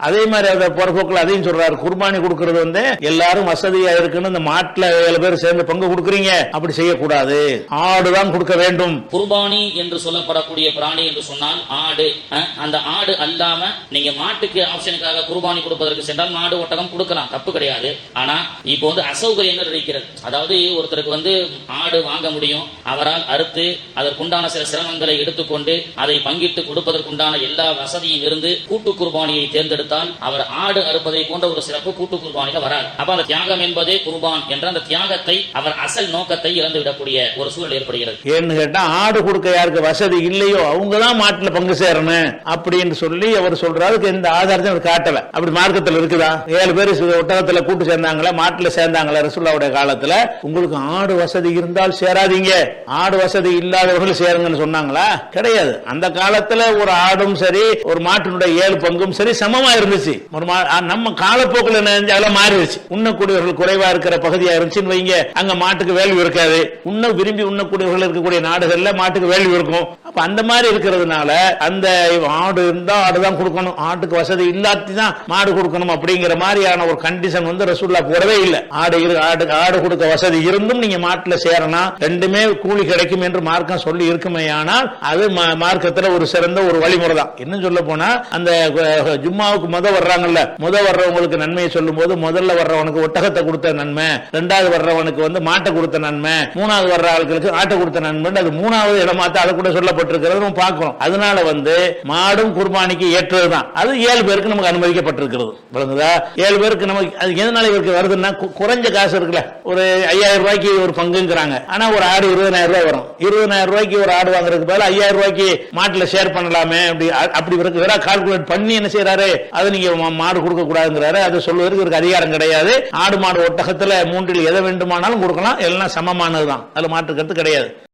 அதே மாதிரி அதை போறப்போக்கில் அதையும் சொல்றாரு, குர்பானி கொடுக்கறது வந்து எல்லாரும் வசதியா இருக்குன்னு இந்த மாட்டுல 7 பேர் சேர்ந்து பங்கு கொடுக்குறீங்க, அப்படி செய்யக்கூடாது, ஆடுதான் கொடுக்க வேண்டும். குர்பானி என்று சொல்லப்படக்கூடிய பிராணி என்று சொன்னால் ஆடு. அந்த ஆடு அல்லாம நீங்க மாட்டுக்கு ஆப்ஷனுக்காக குர்பானி கொடுப்பதற்கு சென்றால் மாடு ஒட்டகம் கொடுக்கலாம், தப்பு கிடையாது. ஆனா இப்போ வந்து அசௌகரியங்கள் இருக்கிறது. அதாவது ஒருத்தருக்கு வந்து ஆடு வாங்க முடியும், அவரால் அறுத்து அதற்குண்டான சில சிரமங்களை எடுத்துக்கொண்டு அதை பங்கிட்டு கொடுப்பதற்குண்டான எல்லா வசதியும் இருந்து கூட்டு குர்பானியை தேர்ந்தெடுத்து அவர் ஆடு அறுப்பதை போன்ற ஒரு சிறப்பு கூட்டு குர்பானில வராது. அப்ப அந்த தியாகம் என்பதே குர்பான் என்ற அந்த தியாகத்தை அவர் அசல் நோக்கத்தை இழந்து விடக்கூடிய ஒரு சூழல் ஏற்படுகிறது. ஏன்னு கேட்டா ஆடு கொடுக்க யாருக்கு வசதி இல்லையோ அவங்க தான் மாட்டுல பங்கு சேரணும் அப்படின்னு சொல்லி அவர் சொல்றாரு. எந்த ஆதாரத்தையும் அவர் காட்டல. அப்படி மார்க்கத்தில் இருக்குதா? 7 பேர் ஒட்டகத்துல கூட்டு சேர்ந்தாங்களா, மாட்டுல சேர்ந்தாங்களா ரசூலுல்லாஹ்வுடைய காலத்துல? உங்களுக்கு ஆடு வசதி இருந்தால் சேராதீங்க, ஆடு வசதி இல்லாதவர்கள் சேருங்கன்னு சொன்னாங்களா? கிடையாது. அந்த காலத்துல ஒரு ஆடும் சரி ஒரு மாட்டினுடைய 7 பங்கும் சரி சமமா இருந்துச்சு. நம்ம காலப்போக்கில் மாறிடுச்சு. உண்ணக்கூடியவர்கள் குறைவா இருக்கிற பகுதியா இருந்துச்சுன்னு வைங்க, அங்க மாட்டுக்கு வேல்யூ இருக்காது. விரும்பி உண்ணக்கூடியவர்கள் இருக்கக்கூடிய நாடுகள்ல மாட்டுக்கு வேல்யூ இருக்கும். அப்ப அந்த மாதிரி இருக்கிறதுனால அந்த ஆடு இருந்தா ஆடுதான் கொடுக்கணும், ஆட்டுக்கு வசதி இல்லாட்டி தான் மாடு கொடுக்கணும் அப்படிங்கிற மாதிரியான ஒரு கண்டிஷன் வந்து ரசூலுல்லாஹ் போடவே இல்லை. ஆடு கொடுக்க வசதி இருந்தும் நீங்க மாட்டுல சேரணும், ரெண்டுமே கூலி கிடைக்கும் என்று மார்க்கம் சொல்லி இருக்குமே. ஆனால் அது மார்க்கத்துல ஒரு சிறந்த ஒரு வழிமுறை தான். என்ன சொல்ல போனா அந்த ஜும்மாவுக்கு வர்றாங்கல்ல, வர்றவங்களுக்கு நன்மையை சொல்லும் போது முதல்ல வர்றவனுக்கு ஒட்டகத்தை கொடுத்த நன்மை, 2வது வர்றவனுக்கு வந்து மாட்டை கொடுத்த நன்மை, 3வது வர்ற ஆட்களுக்கு ஆட்டை கொடுத்த நன்மை, அது 3வது இடமாத்த அதை கூட சொல்லப்பட்டிருக்கிறது நம்ம பார்க்கிறோம். அதனால வந்து மாடும் குர்பானிக்கு ஏற்றதுதான். அது 7 பேருக்கு நமக்கு அனுமதிக்கப்பட்டிருக்கிறது. 7 பேருக்கு நமக்கு அது எதனால இவருக்கு வருதுன்னா, குறைஞ்ச காசு இருக்குல்ல, ஒரு 5000 ரூபாய்க்கு ஒரு பங்குங்கிறாங்க. ஆனா ஒரு ஆடு 20000 ரூபாய் வரும். 20000 ரூபாய்க்கு ஒரு ஆடு வாங்குறதுக்கு பதில் 5000 ரூபாய்க்கு மாட்டுல ஷேர் பண்ணலாமே, அப்படி கால்குலேட் பண்ணி என்ன செய்யறாரு, அது நீங்க மாடு கொடுக்க கூடாதுங்கிறாரு. அது சொல்வதற்கு ஒரு அதிகாரம் கிடையாது. ஆடு மாடு ஒட்டகத்துல 3இல் எதை வேண்டுமானாலும் கொடுக்கலாம், எல்லாம் சமமானதுதான், அதுல மாற்று கருத்து கிடையாது.